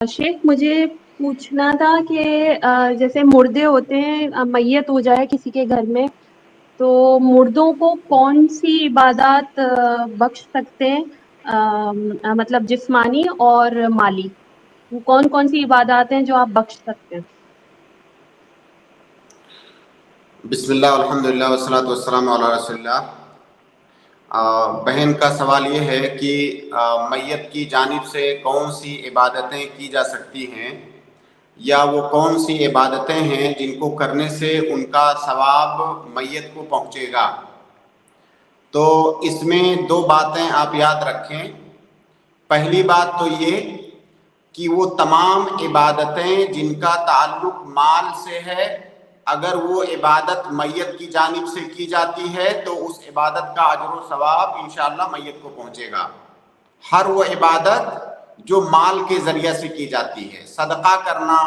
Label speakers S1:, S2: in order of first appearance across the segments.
S1: शेख मुझे पूछना था कि जैसे मुर्दे होते हैं, मैयत हो जाए किसी के घर में, तो मुर्दों को कौन सी इबादत बख्श सकते हैं, मतलब जिस्मानी और माली, कौन कौन सी इबादत हैं जो आप बख्श सकते हैं?
S2: बिस्मिल्लाह अल्हम्दुलिल्लाह वस्सलातु वस्सलामु अला रसूलिल्लाह। बहन का सवाल ये है कि मैयत की जानिब से कौन सी इबादतें की जा सकती हैं, या वो कौन सी इबादतें हैं जिनको करने से उनका सवाब मैयत को पहुँचेगा। तो इसमें दो बातें आप याद रखें। पहली बात तो ये कि वो तमाम इबादतें जिनका ताल्लुक माल से है, अगर वो इबादत मैयत की जानिब से की जाती है तो उस इबादत का अजर व सवाब इंशाअल्लाह मैयत को पहुँचेगा। हर वो इबादत जो माल के ज़रिए से की जाती है, सदका करना,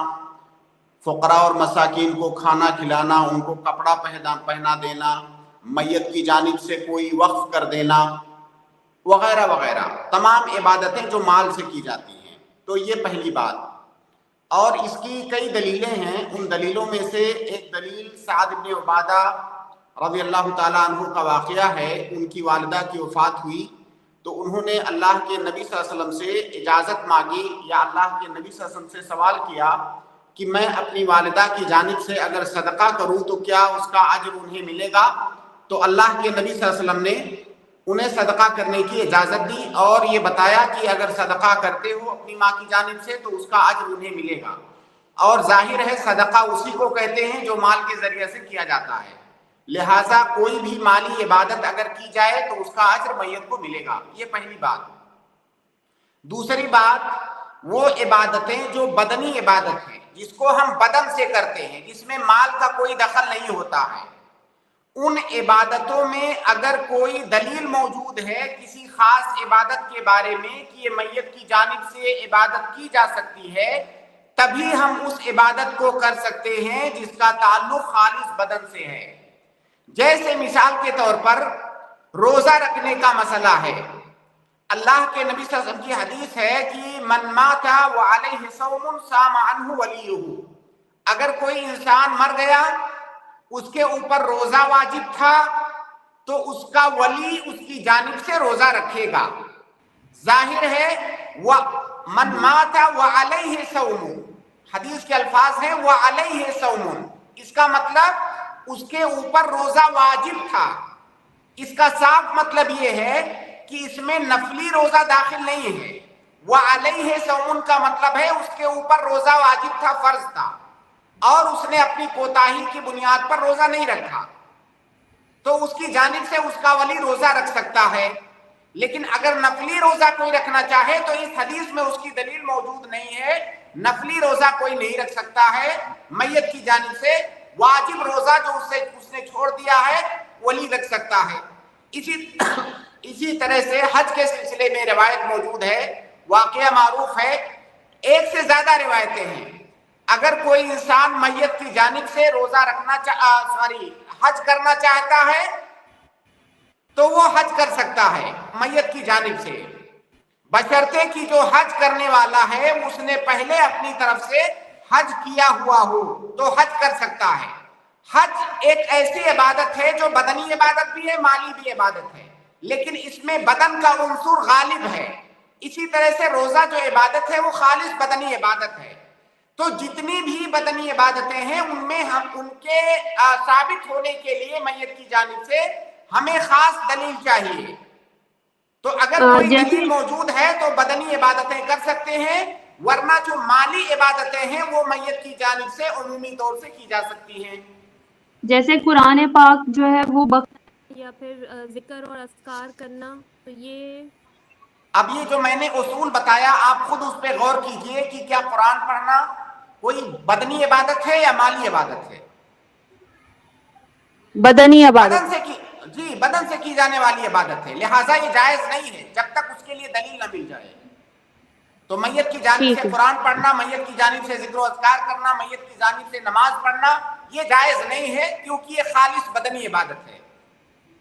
S2: फ़ुक़रा और मसाकीन को खाना खिलाना, उनको कपड़ा पहना देना, मैयत की जानिब से कोई वक्फ कर देना, वगैरह वगैरह, तमाम इबादतें जो माल से की जाती हैं। तो ये पहली बात। और इसकी कई दलीलें हैं। उन दलीलों में से एक दलील साद इब्न उबादा रज़ी अल्लाह ताला अन्हु का वाक़या है। उनकी वालिदा की वफ़ात हुई तो उन्होंने अल्लाह के नबी सल्लल्लाहु अलैहि वसल्लम से इजाज़त मांगी, या अल्लाह के नबी सल्लल्लाहु अलैहि वसल्लम से सवाल किया कि मैं अपनी वालिदा की जानिब से अगर सदका करूँ तो क्या उसका अज्र उन्हें मिलेगा। तो अल्लाह के नबी सल्लल्लाहु अलैहि वसल्लम ने उन्हें सदका करने की इजाज़त दी और ये बताया कि अगर सदका करते हो अपनी माँ की जानिब से तो उसका अज्र उन्हें मिलेगा। और जाहिर है सदका उसी को कहते हैं जो माल के ज़रिए से किया जाता है, लिहाजा कोई भी माली इबादत अगर की जाए तो उसका अज्र मैयत को मिलेगा। ये पहली बात। दूसरी बात, वो इबादतें जो बदनी इबादत है, जिसको हम बदन से करते हैं, जिसमें माल का कोई दखल नहीं होता है, उन इबादतों में अगर कोई दलील मौजूद है किसी खास इबादत के बारे में कि ये मैयत की जानिब से इबादत की जा सकती है, तभी हम उस इबादत को कर सकते हैं जिसका ताल्लुक खालिस बदन से है। जैसे मिसाल के तौर पर रोजा रखने का मसला है। अल्लाह के नबी सल्लल्लाहु अलैहि वसल्लम की हदीस है कि मन माता व अलैहि सौमुन साम अन्हु वलियुहु, अगर कोई इंसान मर गया उसके ऊपर रोजा वाजिब था तो उसका वली उसकी जानिब से रोजा रखेगा। जाहिर है व मन माता व अलैहि सौमुन, हदीस के अल्फाज हैं व अलैहि सौमुन, इसका मतलब उसके ऊपर रोजा वाजिब था। इसका साफ मतलब ये है कि इसमें नफली रोजा दाखिल नहीं है। व अलैहि सौमुन का मतलब है उसके ऊपर रोजा वाजिब था, फर्ज था, और उसने अपनी कोताही की बुनियाद पर रोजा नहीं रखा, तो उसकी जानिब से उसका वली रोजा रख सकता है। लेकिन अगर नफली रोजा कोई रखना चाहे तो इस हदीस में उसकी दलील मौजूद नहीं है। नफली रोजा कोई नहीं रख सकता है मैयत की जानिब से। वाजिब रोजा जो उसने छोड़ दिया है वली रख सकता है। इसी तरह से हज के सिलसिले में रिवायत मौजूद है, वाकया मारूफ है, एक से ज्यादा रिवायतें हैं। अगर कोई इंसान मैयत की जानिब से रोजा हज करना चाहता है तो वो हज कर सकता है मैयत की जानिब से, बशर्ते कि जो हज करने वाला है उसने पहले अपनी तरफ से हज किया हुआ हो तो हज कर सकता है। हज एक ऐसी इबादत है जो बदनी इबादत भी है, माली भी इबादत है, लेकिन इसमें बदन का उन्सुर गालिब है। इसी तरह से रोजा जो इबादत है वो खालिस बदनी इबादत है। तो जितनी भी बदनी इबादतें हैं उनमें हम उनके साबित होने के लिए मैयत की जानिब से हमें खास दलील चाहिए। तो अगर कोई दलील मौजूद है तो बदनी इबादतें कर सकते हैं, वरना जो माली इबादतें हैं वो मैयत की जानिब से उमूमी तौर से की जा सकती हैं।
S1: जैसे कुरान पाक जो है वो या फिर जिक्र और अस्कार करना, तो
S2: अब ये जो मैंने उसूल बताया आप खुद उस पर गौर कीजिए कि क्या कुरान पढ़ना कोई बदनी इबादत है या माली इबादत है?
S1: बदनी इबादत
S2: बदन से की जाने वाली इबादत है, लिहाजा ये जायज नहीं है जब तक उसके लिए दलील न मिल जाए। तो मैयत की जानिब से कुरान पढ़ना, मैयत की जानिब से जिक्र अस्कार करना, मैयत की जानिब से नमाज पढ़ना, ये जायज नहीं है क्योंकि ये खालिस बदनी इबादत है।